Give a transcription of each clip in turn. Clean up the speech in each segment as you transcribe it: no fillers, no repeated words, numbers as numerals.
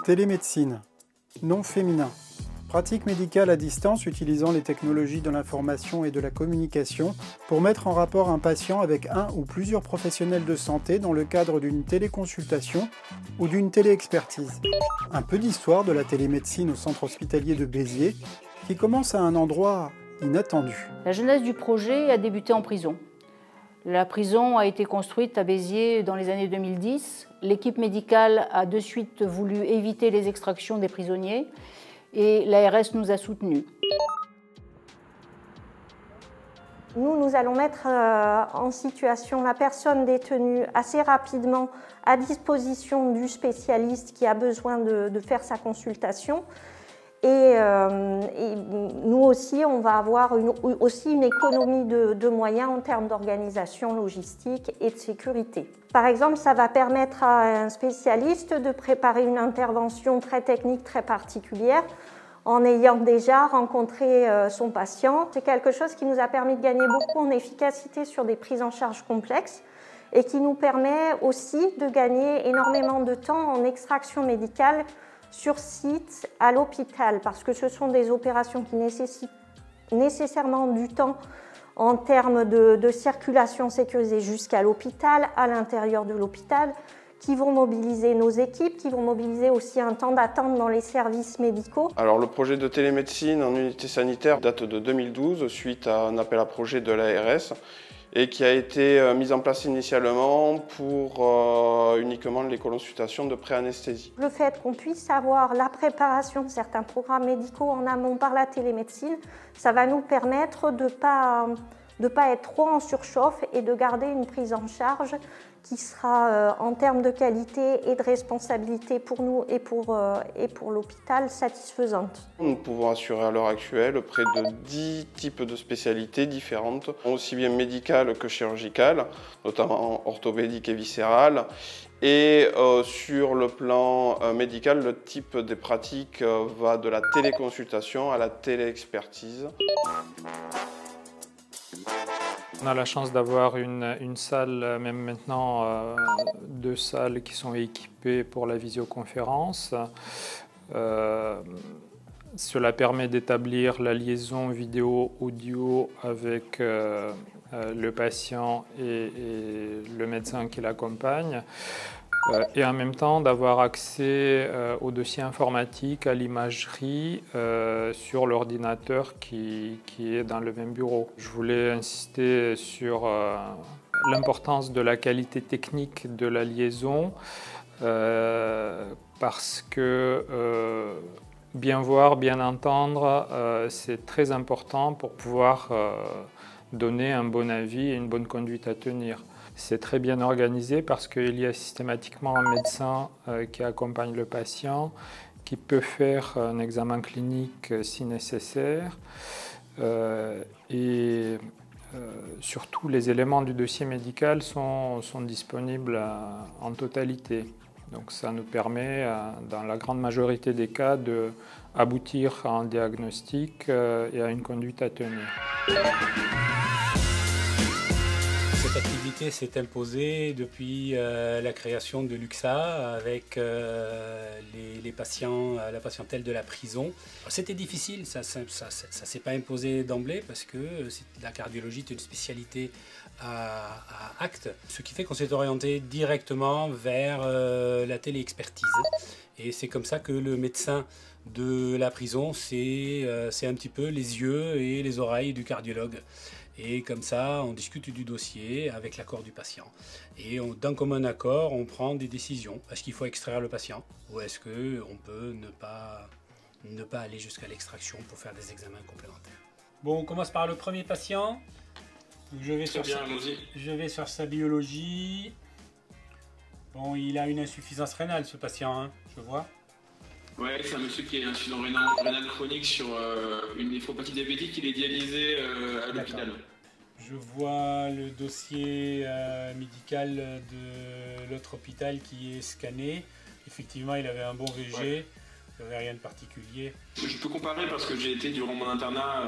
Télémédecine, nom féminin. Pratique médicale à distance utilisant les technologies de l'information et de la communication pour mettre en rapport un patient avec un ou plusieurs professionnels de santé dans le cadre d'une téléconsultation ou d'une téléexpertise. Un peu d'histoire de la télémédecine au centre hospitalier de Béziers qui commence à un endroit inattendu. La genèse du projet a débuté en prison. La prison a été construite à Béziers dans les années 2010. L'équipe médicale a de suite voulu éviter les extractions des prisonniers et l'ARS nous a soutenus. Nous allons mettre en situation la personne détenue assez rapidement à disposition du spécialiste qui a besoin de faire sa consultation. Et nous aussi, on va avoir aussi une économie de moyens en termes d'organisation logistique et de sécurité. Par exemple, ça va permettre à un spécialiste de préparer une intervention très technique, très particulière, en ayant déjà rencontré son patient. C'est quelque chose qui nous a permis de gagner beaucoup en efficacité sur des prises en charge complexes et qui nous permet aussi de gagner énormément de temps en extraction médicale sur site à l'hôpital, parce que ce sont des opérations qui nécessitent nécessairement du temps en termes de circulation sécurisée jusqu'à l'hôpital, à l'intérieur de l'hôpital, qui vont mobiliser nos équipes, qui vont mobiliser aussi un temps d'attente dans les services médicaux. Alors le projet de télémédecine en unité sanitaire date de 2012 suite à un appel à projet de l'ARS et qui a été mis en place initialement pour uniquement les consultations de pré-anesthésie. Le fait qu'on puisse avoir la préparation de certains programmes médicaux en amont par la télémédecine, ça va nous permettre de ne pas être trop en surchauffe et de garder une prise en charge qui sera en termes de qualité et de responsabilité pour nous et pour l'hôpital satisfaisante. Nous pouvons assurer à l'heure actuelle près de 10 types de spécialités différentes, aussi bien médicales que chirurgicales, notamment orthopédiques et viscérales. Et sur le plan médical, le type des pratiques va de la téléconsultation à la téléexpertise. On a la chance d'avoir une salle, même maintenant 2 salles qui sont équipées pour la visioconférence. Cela permet d'établir la liaison vidéo-audio avec le patient et le médecin qui l'accompagne. Et en même temps d'avoir accès au dossier informatique, à l'imagerie sur l'ordinateur qui est dans le même bureau. Je voulais insister sur l'importance de la qualité technique de la liaison parce que bien voir, bien entendre, c'est très important pour pouvoir donner un bon avis et une bonne conduite à tenir. C'est très bien organisé parce qu'il y a systématiquement un médecin qui accompagne le patient, qui peut faire un examen clinique si nécessaire. Surtout, les éléments du dossier médical sont disponibles en totalité. Donc ça nous permet, dans la grande majorité des cas, d'aboutir à un diagnostic et à une conduite à tenir. Cette activité s'est imposée depuis la création de l'UXA avec les patients, la patientèle de la prison. C'était difficile, ça s'est pas imposé d'emblée parce que la cardiologie est une spécialité à acte, ce qui fait qu'on s'est orienté directement vers la téléexpertise. Et c'est comme ça que le médecin de la prison, c'est un petit peu les yeux et les oreilles du cardiologue. Et comme ça, on discute du dossier avec l'accord du patient. Et d'un commun accord, on prend des décisions. Est-ce qu'il faut extraire le patient ou est-ce qu'on peut ne pas aller jusqu'à l'extraction pour faire des examens complémentaires? Bon, on commence par le premier patient. Je vais sur sa biologie. Bon, il a une insuffisance rénale, ce patient, hein, je vois. Ouais, c'est un monsieur qui a un insuffisance rénale chronique sur une néphropathie diabétique. Il est dialysé à l'hôpital. Je vois le dossier médical de l'autre hôpital qui est scanné. Effectivement, il avait un bon VG. Ouais. Il n'y avait rien de particulier. Je peux comparer parce que j'ai été durant mon internat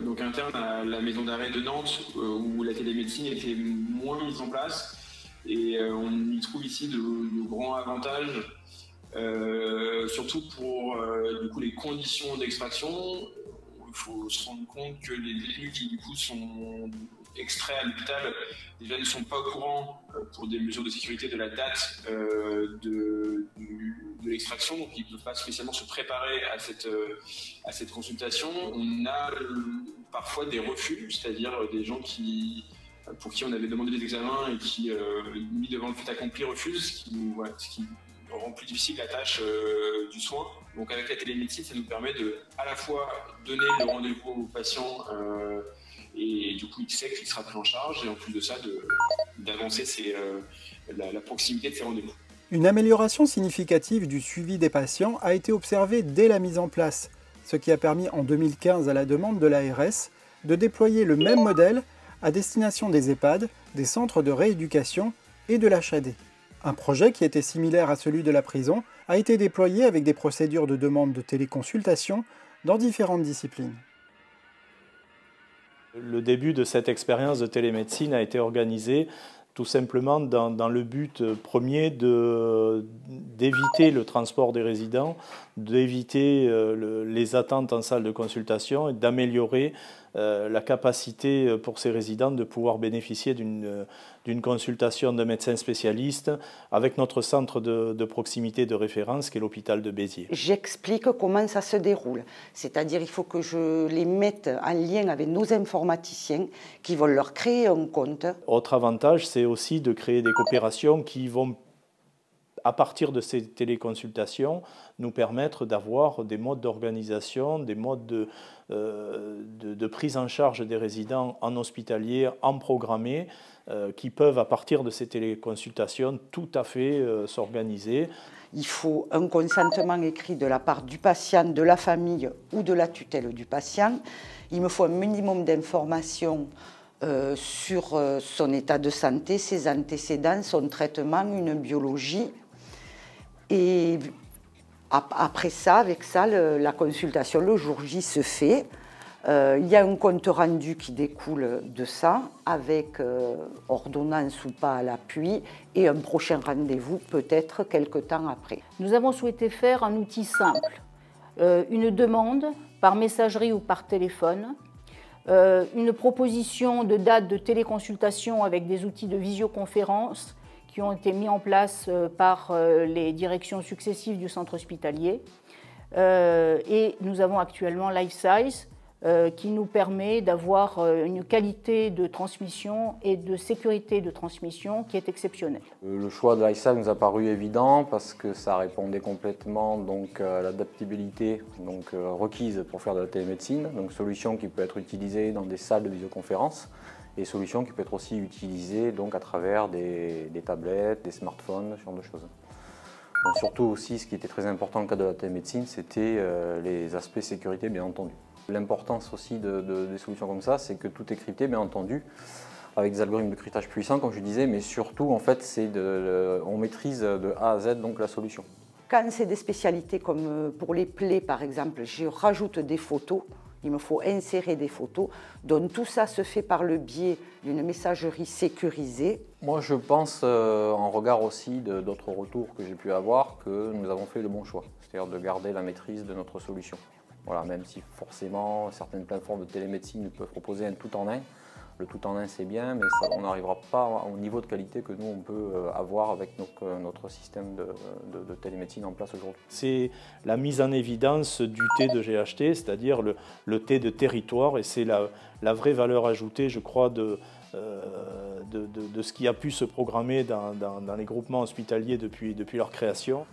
donc interne à la maison d'arrêt de Nantes où la télémédecine était moins mise en place et on y trouve ici de grands avantages surtout pour du coup, les conditions d'extraction. Il faut se rendre compte que les détenus qui du coup sont extraits à l'hôpital déjà ne sont pas au courant pour des mesures de sécurité de la date de l'extraction, donc ils ne peuvent pas spécialement se préparer à cette consultation. On a parfois des refus, c'est-à-dire des gens pour qui on avait demandé des examens et qui, mis devant le fait accompli, refusent, ce qui rend plus difficile la tâche du soin. Donc avec la télémédecine, ça nous permet de à la fois donner le rendez-vous au patient et du coup il sait qu'il sera pris en charge, et en plus de ça d'avancer la proximité de ces rendez-vous. Une amélioration significative du suivi des patients a été observée dès la mise en place, ce qui a permis en 2015 à la demande de l'ARS de déployer le même modèle à destination des EHPAD, des centres de rééducation et de l'HAD. Un projet qui était similaire à celui de la prison a été déployé avec des procédures de demande de téléconsultation dans différentes disciplines. Le début de cette expérience de télémédecine a été organisé tout simplement dans le but premier d'éviter le transport des résidents, d'éviter les attentes en salle de consultation et d'améliorer la capacité pour ces résidents de pouvoir bénéficier d'une consultation de médecins spécialistes avec notre centre de proximité de référence qui est l'hôpital de Béziers. J'explique comment ça se déroule, c'est-à-dire il faut que je les mette en lien avec nos informaticiens qui vont leur créer un compte. Autre avantage, c'est aussi de créer des coopérations qui vont, à partir de ces téléconsultations, nous permettre d'avoir des modes d'organisation, des modes de prise en charge des résidents en hospitalier, en programmé, qui peuvent, à partir de ces téléconsultations, tout à fait s'organiser. Il faut un consentement écrit de la part du patient, de la famille ou de la tutelle du patient. Il me faut un minimum d'informations sur son état de santé, ses antécédents, son traitement, une biologie. Et après ça, avec ça, la consultation le jour J se fait. Il y a un compte rendu qui découle de ça, avec ordonnance ou pas à l'appui, et un prochain rendez-vous peut-être quelque temps après. Nous avons souhaité faire un outil simple, une demande par messagerie ou par téléphone, une proposition de date de téléconsultation avec des outils de visioconférence qui ont été mis en place par les directions successives du centre hospitalier. Et nous avons actuellement LifeSize qui nous permet d'avoir une qualité de transmission et de sécurité de transmission qui est exceptionnelle. Le choix de LifeSize nous a paru évident parce que ça répondait complètement donc, à l'adaptabilité requise pour faire de la télémédecine, donc solution qui peut être utilisée dans des salles de visioconférence, et solution qui peut être aussi utilisée donc, à travers des tablettes, des smartphones, ce genre de choses. Donc, surtout aussi, ce qui était très important dans le cadre de la télémédecine, c'était les aspects sécurité, bien entendu. L'importance aussi des solutions comme ça, c'est que tout est crypté, bien entendu, avec des algorithmes de cryptage puissants, comme je disais, mais surtout, en fait, on maîtrise de A à Z donc, la solution. Quand c'est des spécialités comme pour les plaies, par exemple, je rajoute des photos. Il me faut insérer des photos. Donc tout ça se fait par le biais d'une messagerie sécurisée. Moi, je pense, en regard aussi d'autres retours que j'ai pu avoir, que nous avons fait le bon choix, c'est-à-dire de garder la maîtrise de notre solution. Voilà, même si forcément certaines plateformes de télémédecine peuvent proposer un tout en un. Le tout en un, c'est bien, mais ça, on n'arrivera pas au niveau de qualité que nous, on peut avoir avec notre système de télémédecine en place aujourd'hui. C'est la mise en évidence du T de GHT, c'est-à-dire le T de territoire, et c'est la vraie valeur ajoutée, je crois, de ce qui a pu se programmer dans les groupements hospitaliers depuis leur création.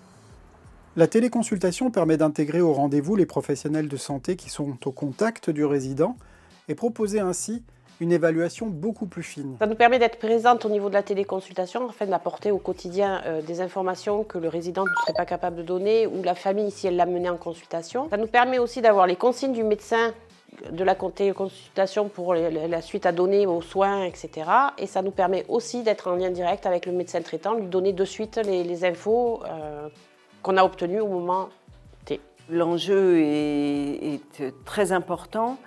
La téléconsultation permet d'intégrer au rendez-vous les professionnels de santé qui sont au contact du résident et proposer ainsi une évaluation beaucoup plus fine. Ça nous permet d'être présente au niveau de la téléconsultation afin d'apporter au quotidien des informations que le résident ne serait pas capable de donner ou la famille si elle l'a mené en consultation. Ça nous permet aussi d'avoir les consignes du médecin de la téléconsultation pour la suite à donner aux soins, etc. Et ça nous permet aussi d'être en lien direct avec le médecin traitant, lui donner de suite les infos qu'on a obtenues au moment T. L'enjeu est très important,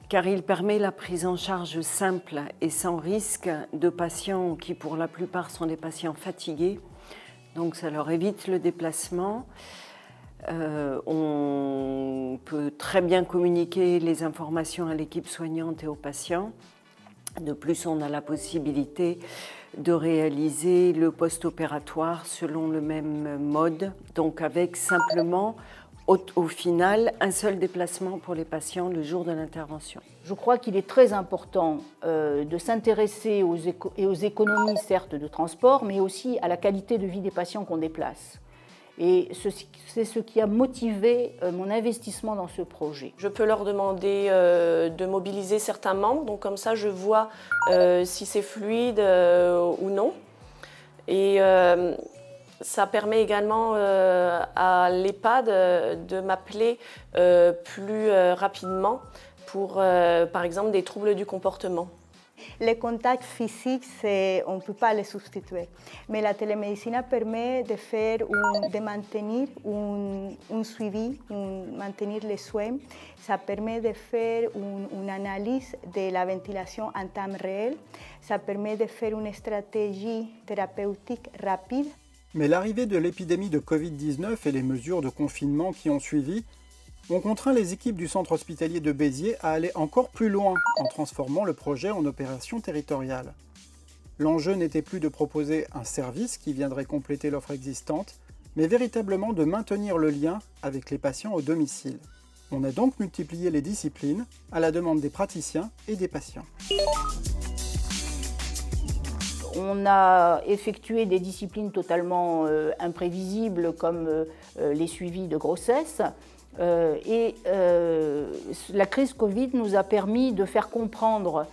car il permet la prise en charge simple et sans risque de patients qui, pour la plupart, sont des patients fatigués, Donc ça leur évite le déplacement. On peut très bien communiquer les informations à l'équipe soignante et aux patients. De plus, on a la possibilité de réaliser le post-opératoire selon le même mode, donc avec simplement, au final, un seul déplacement pour les patients le jour de l'intervention. Je crois qu'il est très important de s'intéresser aux économies, certes, de transport, mais aussi à la qualité de vie des patients qu'on déplace. Et c'est ce qui a motivé mon investissement dans ce projet. Je peux leur demander de mobiliser certains membres, donc comme ça je vois si c'est fluide ou non. Et ça permet également à l'EHPAD de m'appeler plus rapidement pour, par exemple, des troubles du comportement. Les contacts physiques, on ne peut pas les substituer. Mais la télémédecine permet de maintenir un suivi, maintenir les soins. Ça permet de faire une analyse de la ventilation en temps réel. Ça permet de faire une stratégie thérapeutique rapide. Mais l'arrivée de l'épidémie de Covid-19 et les mesures de confinement qui ont suivi ont contraint les équipes du centre hospitalier de Béziers à aller encore plus loin en transformant le projet en opération territoriale. L'enjeu n'était plus de proposer un service qui viendrait compléter l'offre existante, mais véritablement de maintenir le lien avec les patients au domicile. On a donc multiplié les disciplines à la demande des praticiens et des patients. On a effectué des disciplines totalement imprévisibles comme les suivis de grossesse. La crise Covid nous a permis de faire comprendre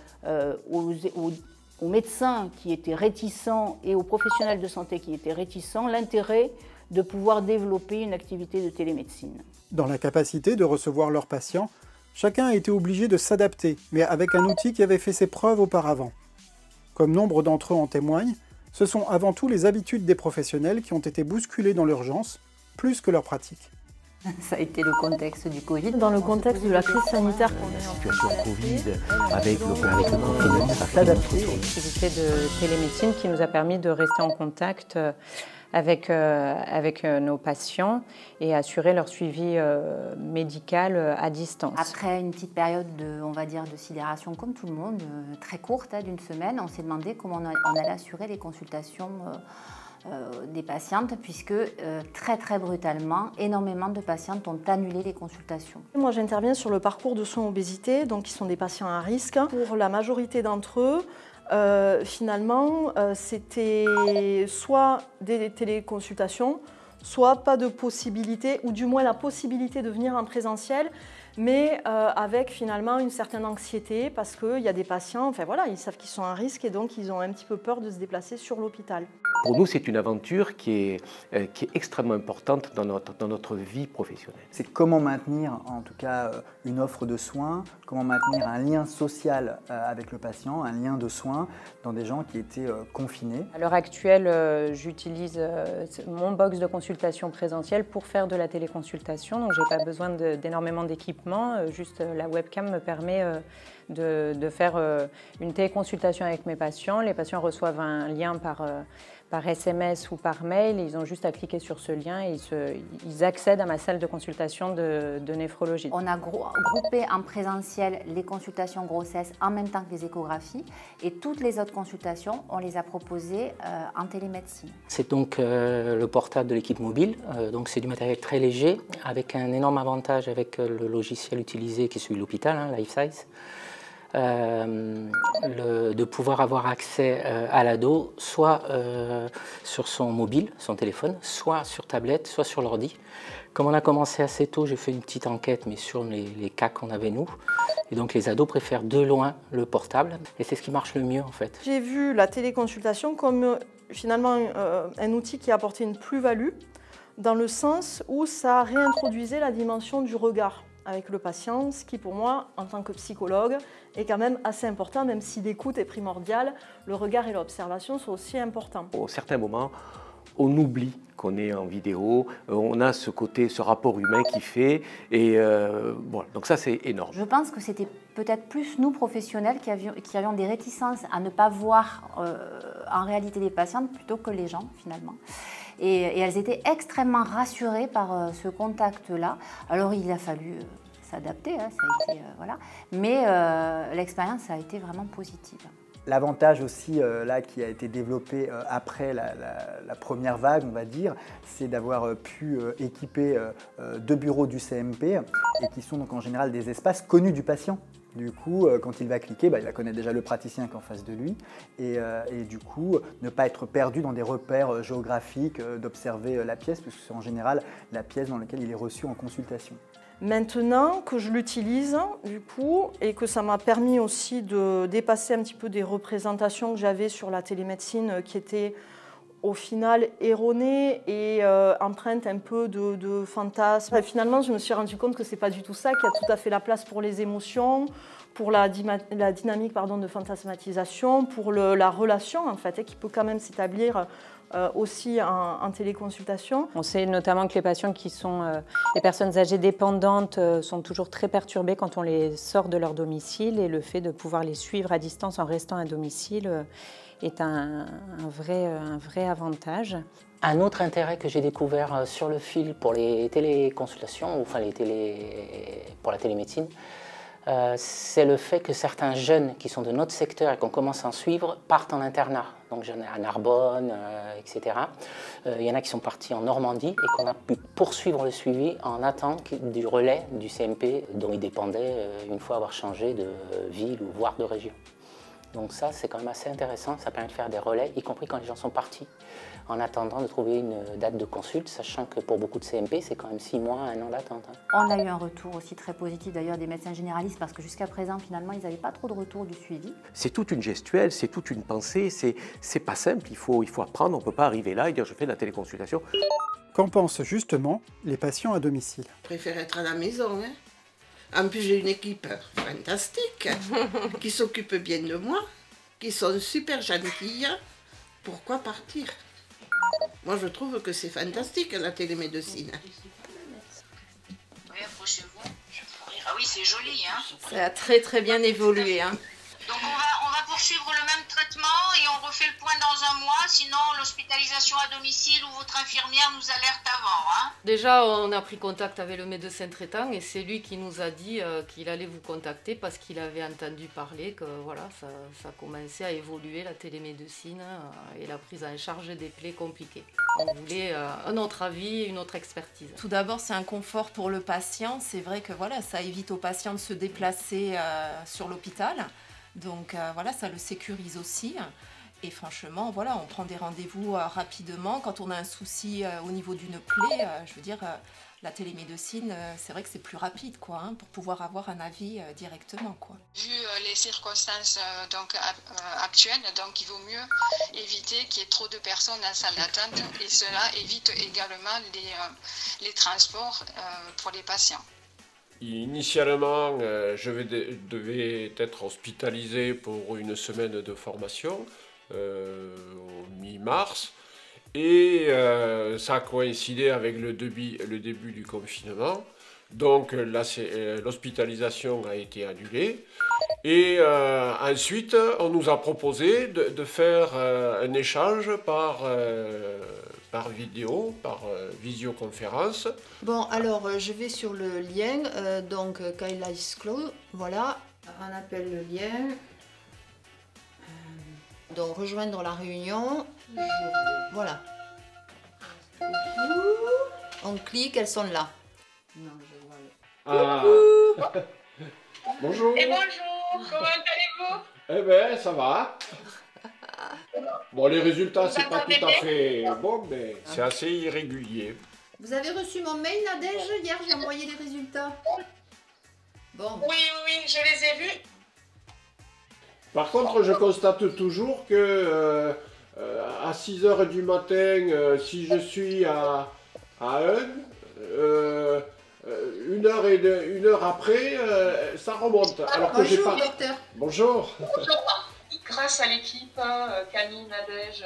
aux médecins qui étaient réticents et aux professionnels de santé qui étaient réticents l'intérêt de pouvoir développer une activité de télémédecine. Dans la capacité de recevoir leurs patients, chacun a été obligé de s'adapter, mais avec un outil qui avait fait ses preuves auparavant. Comme nombre d'entre eux en témoignent, ce sont avant tout les habitudes des professionnels qui ont été bousculées dans l'urgence, plus que leur pratique. Ça a été le contexte du Covid. Dans le contexte de la crise sanitaire qu'on est en situation Covid, avec le confinement, ça s'adapter. Une activité de télémédecine qui nous a permis de rester en contact avec nos patients et assurer leur suivi médical à distance. Après une petite période de sidération comme tout le monde, très courte, d'une semaine, on s'est demandé comment on allait assurer les consultations des patientes, puisque très brutalement, énormément de patientes ont annulé les consultations. Moi, j'interviens sur le parcours de soins obésité, donc qui sont des patients à risque. Pour la majorité d'entre eux, finalement, c'était soit des téléconsultations, soit pas de possibilité, ou du moins la possibilité de venir en présentiel, mais avec finalement une certaine anxiété, parce qu'il y a des patients, enfin voilà, ils savent qu'ils sont à risque et donc ils ont un petit peu peur de se déplacer sur l'hôpital. Pour nous, c'est une aventure qui est extrêmement importante dans notre vie professionnelle. C'est comment maintenir, en tout cas, une offre de soins, comment maintenir un lien social avec le patient, un lien de soins dans des gens qui étaient confinés. À l'heure actuelle, j'utilise mon box de consultation présentielle pour faire de la téléconsultation, donc je n'ai pas besoin d'énormément d'équipement, juste la webcam me permet de faire une téléconsultation avec mes patients. Les patients reçoivent un lien par SMS ou par mail, ils ont juste à cliquer sur ce lien et ils accèdent à ma salle de consultation de néphrologie. On a groupé en présentiel les consultations grossesse en même temps que les échographies et toutes les autres consultations, on les a proposées en télémédecine. C'est donc le portable de l'équipe mobile, donc c'est du matériel très léger avec un énorme avantage avec le logiciel utilisé qui est celui de l'hôpital, LifeSize. De pouvoir avoir accès à l'ado, soit sur son mobile, son téléphone, soit sur tablette, soit sur l'ordi. Comme on a commencé assez tôt, j'ai fait une petite enquête, mais sur les cas qu'on avait nous. Et donc les ados préfèrent de loin le portable, et c'est ce qui marche le mieux en fait. J'ai vu la téléconsultation comme finalement un outil qui apportait une plus-value, dans le sens où ça réintroduisait la dimension du regard avec le patient, ce qui pour moi, en tant que psychologue, est quand même assez important, même si l'écoute est primordiale, le regard et l'observation sont aussi importants. À certains moments, on oublie qu'on est en vidéo, on a ce rapport humain qui fait, et voilà, donc ça c'est énorme. Je pense que c'était peut-être plus nous professionnels qui avions des réticences à ne pas voir en réalité les patientes plutôt que les gens finalement. Et elles étaient extrêmement rassurées par ce contact-là. Alors il a fallu s'adapter, hein, ça a été, voilà. Mais l'expérience a été vraiment positive. L'avantage aussi là, qui a été développé après la première vague, on va dire, c'est d'avoir pu équiper 2 bureaux du CMP et qui sont donc en général des espaces connus du patient. Du coup, quand il va cliquer, il va connaître déjà le praticien qui est en face de lui et du coup, ne pas être perdu dans des repères géographiques, d'observer la pièce, puisque c'est en général la pièce dans laquelle il est reçu en consultation. Maintenant que je l'utilise, du coup, et que ça m'a permis aussi de dépasser un petit peu des représentations que j'avais sur la télémédecine qui étaient au final erronées et empreintes un peu de fantasmes. Et finalement, je me suis rendu compte que c'est pas du tout ça, qu'il y a tout à fait la place pour les émotions, pour la dynamique de fantasmatisation, pour la relation en fait, qui peut quand même s'établir aussi en téléconsultation. On sait notamment que les patients qui sont les personnes âgées dépendantes sont toujours très perturbées quand on les sort de leur domicile et le fait de pouvoir les suivre à distance en restant à domicile est un vrai avantage. Un autre intérêt que j'ai découvert sur le fil pour les téléconsultations, enfin pour la télémédecine, c'est le fait que certains jeunes qui sont de notre secteur et qu'on commence à en suivre partent en internat. Donc j'en ai à Narbonne, etc. Il y en a qui sont partis en Normandie et qu'on a pu poursuivre le suivi en attente du relais du CMP dont ils dépendaient une fois avoir changé de ville ou voire de région. Donc ça, c'est quand même assez intéressant. Ça permet de faire des relais, y compris quand les gens sont partis, en attendant de trouver une date de consulte, sachant que pour beaucoup de CMP, c'est quand même 6 mois, 1 an d'attente. On a eu un retour aussi très positif d'ailleurs des médecins généralistes parce que jusqu'à présent, finalement, ils n'avaient pas trop de retour du suivi. C'est toute une gestuelle, c'est toute une pensée, c'est pas simple, il faut apprendre, on ne peut pas arriver là et dire je fais de la téléconsultation. Qu'en pensent justement les patients à domicile? Je préfère être à la maison, hein. En plus, j'ai une équipe fantastique qui s'occupe bien de moi, qui sont super gentilles. Pourquoi partir? Moi, je trouve que c'est fantastique, la télémédecine. Oui, approchez-vous. Ah oui, c'est joli, hein. Ça a très bien évolué, hein. Donc on va poursuivre le même traitement et on refait le point dans 1 mois, sinon l'hospitalisation à domicile ou votre infirmière nous alerte avant. Hein. Déjà, on a pris contact avec le médecin traitant et c'est lui qui nous a dit qu'il allait vous contacter parce qu'il avait entendu parler que voilà, ça commençait à évoluer, la télémédecine et la prise en charge des plaies compliquées. On voulait un autre avis, une autre expertise. Tout d'abord, c'est un confort pour le patient. C'est vrai que voilà, ça évite au patient de se déplacer sur l'hôpital. Donc voilà, ça le sécurise aussi. Et franchement, voilà, on prend des rendez-vous rapidement. Quand on a un souci au niveau d'une plaie, je veux dire, la télémédecine, c'est vrai que c'est plus rapide, quoi, hein, pour pouvoir avoir un avis directement, quoi. Vu les circonstances actuelles, donc il vaut mieux éviter qu'il y ait trop de personnes en salle d'attente et cela évite également les transports pour les patients. Initialement, je devais être hospitalisé pour une semaine de formation au mi-mars et ça a coïncidé avec le début du confinement. Donc l'hospitalisation a été annulée et ensuite on nous a proposé de faire un échange par vidéo, par visioconférence. Bon, alors je vais sur le lien, donc Kailash Cloud, voilà, on appelle le lien, donc rejoindre la réunion, voilà. On clique, elles sont là. Ah. Bonjour. Et bonjour, comment allez-vous? Eh bien, ça va. Bon, les résultats, c'est pas tout à fait bon, mais c'est assez irrégulier. Vous avez reçu mon mail, Nadège? Hier, j'ai envoyé les résultats. Bon. Oui, je les ai vus. Par contre, je constate toujours que à 6 h du matin, si je suis à 1, une heure après, ça remonte. Alors que j'ai pas... docteur. Bonjour. Bonjour. Grâce à l'équipe, Camille, Nadège,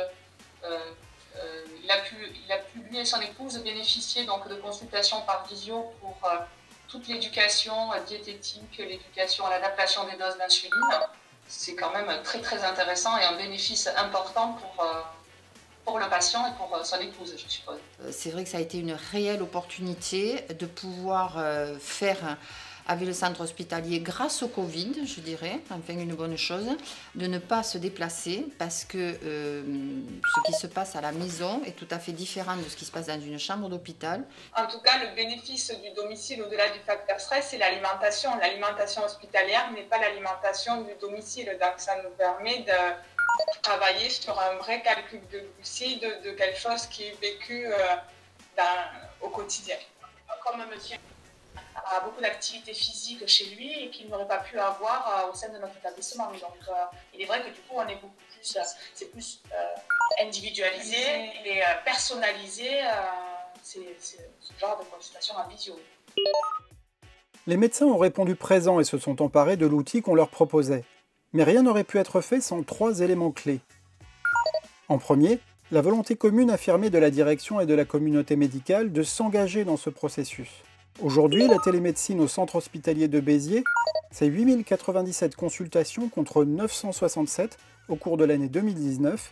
il a pu lui et son épouse bénéficier donc, de consultations par visio pour toute l'éducation diététique, l'éducation à l'adaptation des doses d'insuline. C'est quand même très intéressant et un bénéfice important pour le patient et pour son épouse, je suppose. C'est vrai que ça a été une réelle opportunité de pouvoir faire avec le centre hospitalier grâce au Covid, je dirais, enfin une bonne chose, de ne pas se déplacer parce que ce qui se passe à la maison est tout à fait différent de ce qui se passe dans une chambre d'hôpital. En tout cas, le bénéfice du domicile au-delà du facteur stress, c'est l'alimentation. L'alimentation hospitalière n'est pas l'alimentation du domicile, donc ça nous permet de travailler sur un vrai calcul de glucides, de quelque chose qui est vécu au quotidien. Comme monsieur a beaucoup d'activités physiques chez lui et qu'il n'aurait pas pu avoir au sein de notre établissement. Donc il est vrai que du coup on est beaucoup plus, c'est plus individualisé et personnalisé, c'est ce genre de consultation en visio. Les médecins ont répondu présent et se sont emparés de l'outil qu'on leur proposait. Mais rien n'aurait pu être fait sans 3 éléments clés. En premier, la volonté commune affirmée de la direction et de la communauté médicale de s'engager dans ce processus. Aujourd'hui, la télémédecine au centre hospitalier de Béziers, c'est 8097 consultations contre 967 au cours de l'année 2019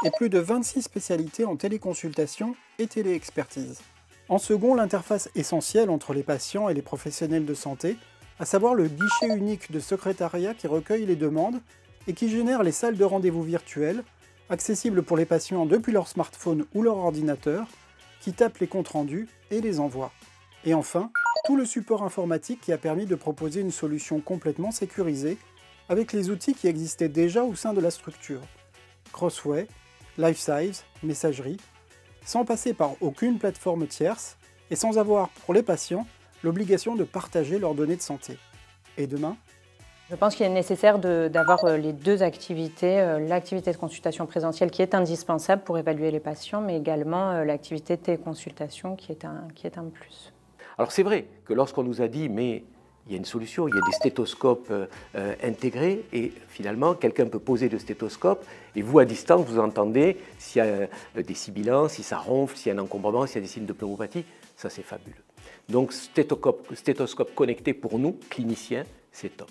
et plus de 26 spécialités en téléconsultation et téléexpertise. En second, l'interface essentielle entre les patients et les professionnels de santé, à savoir le guichet unique de secrétariat qui recueille les demandes et qui génère les salles de rendez-vous virtuelles, accessibles pour les patients depuis leur smartphone ou leur ordinateur, qui tapent les comptes rendus et les envoient. Et enfin, tout le support informatique qui a permis de proposer une solution complètement sécurisée avec les outils qui existaient déjà au sein de la structure. Crossway, LifeSize, messagerie, sans passer par aucune plateforme tierce et sans avoir, pour les patients, l'obligation de partager leurs données de santé. Et demain ? Je pense qu'il est nécessaire d'avoir les 2 activités, l'activité de consultation présentielle qui est indispensable pour évaluer les patients, mais également l'activité de téléconsultation qui est un plus. Alors c'est vrai que lorsqu'on nous a dit mais il y a une solution, il y a des stéthoscopes intégrés et finalement quelqu'un peut poser le stéthoscope et vous à distance vous entendez s'il y a des sibilants, si ça ronfle, s'il y a un encombrement, s'il y a des signes de pneumopathie, ça c'est fabuleux. Donc stéthoscope connecté pour nous, cliniciens, c'est top.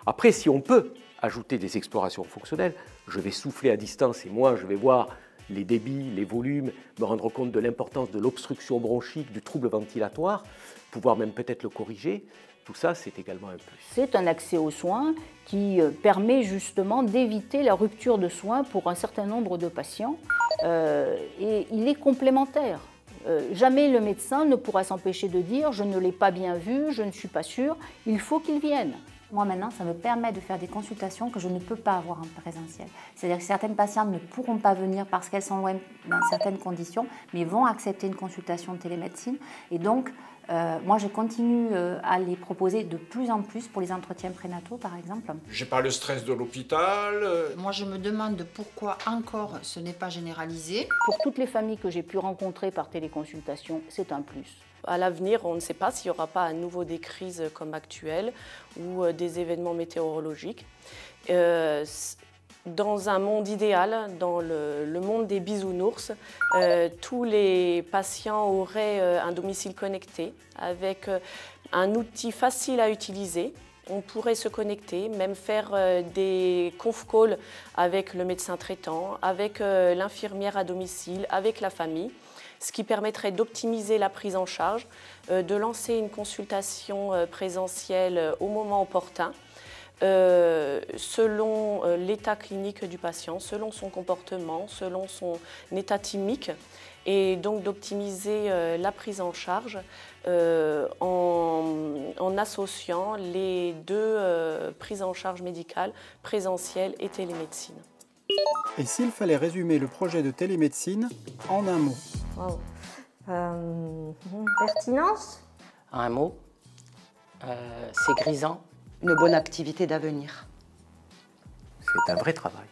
Après si on peut ajouter des explorations fonctionnelles, je vais souffler à distance et moi je vais voir les débits, les volumes, me rendre compte de l'importance de l'obstruction bronchique, du trouble ventilatoire, pouvoir même peut-être le corriger, tout ça c'est également un plus. C'est un accès aux soins qui permet justement d'éviter la rupture de soins pour un certain nombre de patients et il est complémentaire. Jamais le médecin ne pourra s'empêcher de dire « je ne l'ai pas bien vu, je ne suis pas sûr », il faut qu'il vienne. Moi maintenant, ça me permet de faire des consultations que je ne peux pas avoir en présentiel. C'est-à-dire que certaines patientes ne pourront pas venir parce qu'elles sont loin dans certaines conditions, mais vont accepter une consultation de télémédecine. Et donc, moi je continue à les proposer de plus en plus pour les entretiens prénataux par exemple. J'ai pas le stress de l'hôpital. Moi je me demande pourquoi encore ce n'est pas généralisé. Pour toutes les familles que j'ai pu rencontrer par téléconsultation, c'est un plus. À l'avenir, on ne sait pas s'il n'y aura pas à nouveau des crises comme actuelles ou des événements météorologiques. Dans un monde idéal, dans le monde des bisounours, tous les patients auraient un domicile connecté avec un outil facile à utiliser. On pourrait se connecter, même faire des conf calls avec le médecin traitant, avec l'infirmière à domicile, avec la famille, ce qui permettrait d'optimiser la prise en charge, de lancer une consultation présentielle au moment opportun, selon l'état clinique du patient, selon son comportement, selon son état thymique, et donc d'optimiser la prise en charge en associant les 2 prises en charge médicales, présentielle et télémédecine. Et s'il fallait résumer le projet de télémédecine en un mot? Pertinence? Un mot, c'est grisant. Une bonne activité d'avenir. C'est un vrai travail.